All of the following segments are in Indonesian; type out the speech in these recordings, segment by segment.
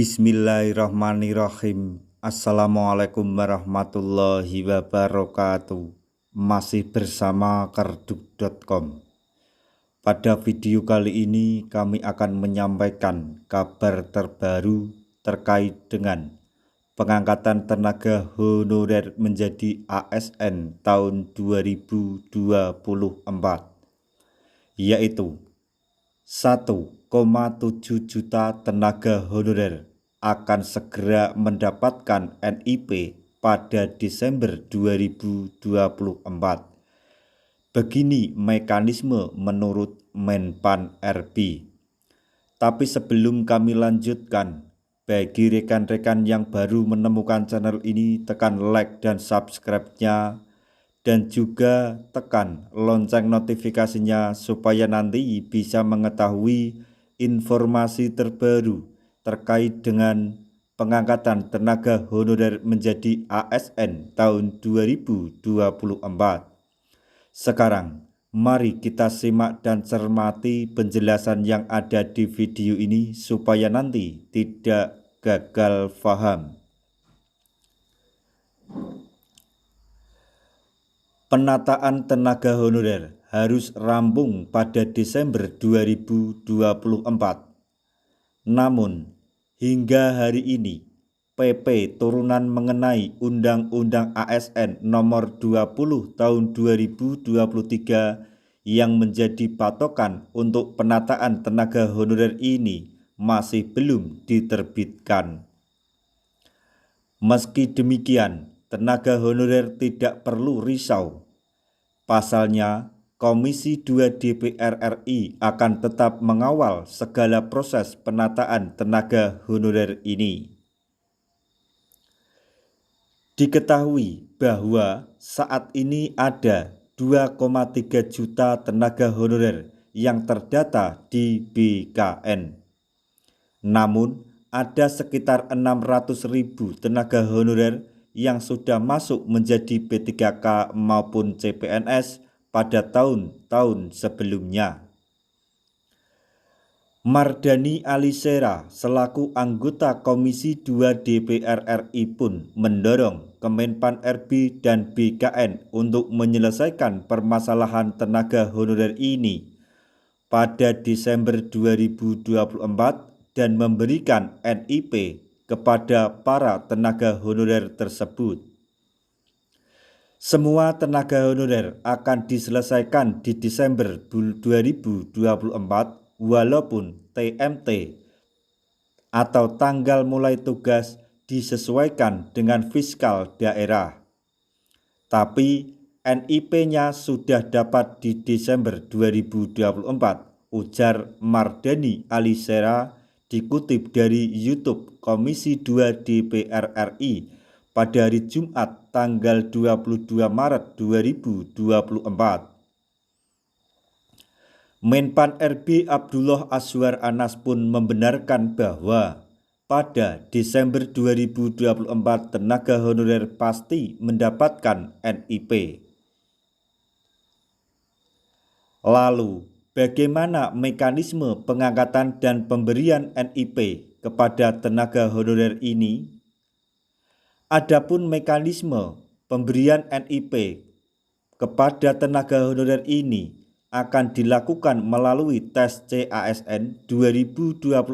Bismillahirrahmanirrahim. Assalamualaikum warahmatullahi wabarakatuh. Masih bersama karduk.com. Pada video kali ini kami akan menyampaikan kabar terbaru terkait dengan pengangkatan tenaga honorer menjadi ASN tahun 2024, yaitu 1,7 juta tenaga honorer akan segera mendapatkan NIP pada Desember 2024. Begini mekanisme menurut Menpan RB. Tapi sebelum kami lanjutkan, bagi rekan-rekan yang baru menemukan channel ini, tekan like dan subscribe-nya, dan juga tekan lonceng notifikasinya supaya nanti bisa mengetahui informasi terbaru terkait dengan pengangkatan tenaga honorer menjadi ASN tahun 2024. Sekarang, mari kita simak dan cermati penjelasan yang ada di video ini supaya nanti tidak gagal paham. Penataan tenaga honorer harus rampung pada Desember 2024. Namun, hingga hari ini, PP turunan mengenai Undang-Undang ASN Nomor 20 Tahun 2023 yang menjadi patokan untuk penataan tenaga honorer ini masih belum diterbitkan. Meski demikian, tenaga honorer tidak perlu risau. Pasalnya, Komisi 2 DPR RI akan tetap mengawal segala proses penataan tenaga honorer ini. Diketahui bahwa saat ini ada 2,3 juta tenaga honorer yang terdata di BKN. Namun, ada sekitar 600.000 tenaga honorer yang sudah masuk menjadi P3K maupun CPNS pada tahun-tahun sebelumnya. Mardani Alisera selaku anggota Komisi 2 DPR RI pun mendorong Kemenpan RB dan BKN untuk menyelesaikan permasalahan tenaga honorer ini pada Desember 2024 dan memberikan NIP kepada para tenaga honorer tersebut. Semua tenaga honorer akan diselesaikan di Desember 2024 walaupun TMT atau tanggal mulai tugas disesuaikan dengan fiskal daerah. Tapi NIP-nya sudah dapat di Desember 2024, ujar Mardani Alisera dikutip dari YouTube Komisi 2 DPR RI pada hari Jumat tanggal 22 Maret 2024. Menpan RB Abdullah Azwar Anas pun membenarkan bahwa pada Desember 2024 tenaga honorer pasti mendapatkan NIP. Lalu, bagaimana mekanisme pengangkatan dan pemberian NIP kepada tenaga honorer ini? Adapun mekanisme pemberian NIP kepada tenaga honorer ini akan dilakukan melalui tes CASN 2024.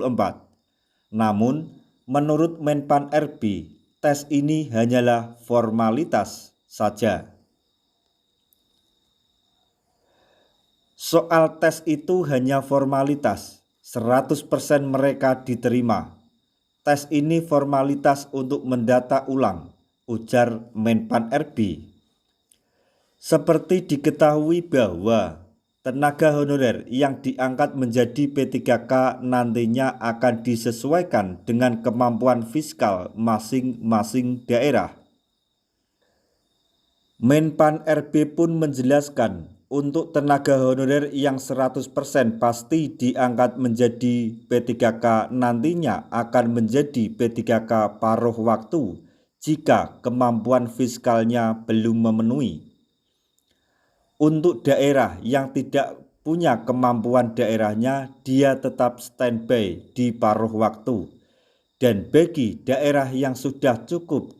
Namun, menurut Menpan RB, tes ini hanyalah formalitas saja. Soal tes itu hanya formalitas, 100% mereka diterima. Tes ini formalitas untuk mendata ulang, ujar Menpan RB. Seperti diketahui bahwa tenaga honorer yang diangkat menjadi P3K nantinya akan disesuaikan dengan kemampuan fiskal masing-masing daerah. Menpan RB pun menjelaskan untuk tenaga honorer yang 100% pasti diangkat menjadi P3K nantinya akan menjadi P3K paruh waktu jika kemampuan fiskalnya belum memenuhi. Untuk daerah yang tidak punya kemampuan daerahnya, dia tetap standby di paruh waktu. Dan bagi daerah yang sudah cukup,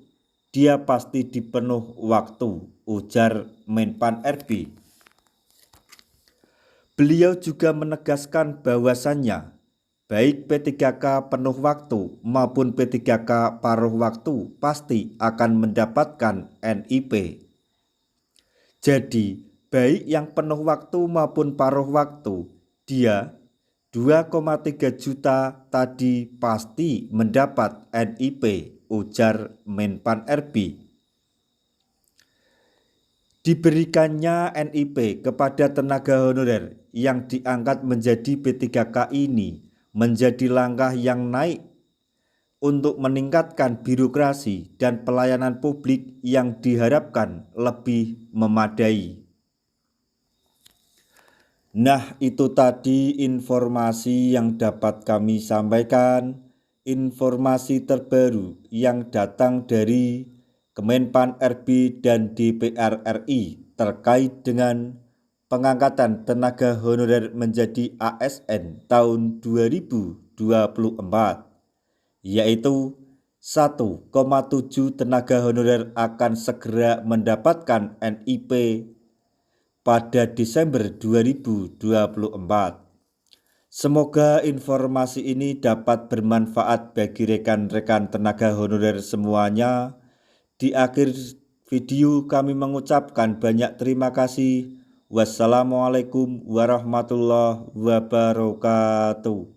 dia pasti dipenuh waktu, ujar Menpan RB. Beliau juga menegaskan bahwasannya baik P3K penuh waktu maupun P3K paruh waktu pasti akan mendapatkan NIP. Jadi, baik yang penuh waktu maupun paruh waktu, dia 2,3 juta tadi pasti mendapat NIP, ujar Menpan RB. Diberikannya NIP kepada tenaga honorer yang diangkat menjadi P3K ini menjadi langkah yang naik untuk meningkatkan birokrasi dan pelayanan publik yang diharapkan lebih memadai. Nah, itu tadi informasi yang dapat kami sampaikan, informasi terbaru yang datang dari Kemenpan RB dan DPR RI terkait dengan pengangkatan tenaga honorer menjadi ASN tahun 2024, yaitu 1,7 tenaga honorer akan segera mendapatkan NIP pada Desember 2024. Semoga informasi ini dapat bermanfaat bagi rekan-rekan tenaga honorer semuanya. Di akhir video kami mengucapkan banyak terima kasih. Wassalamualaikum warahmatullahi wabarakatuh.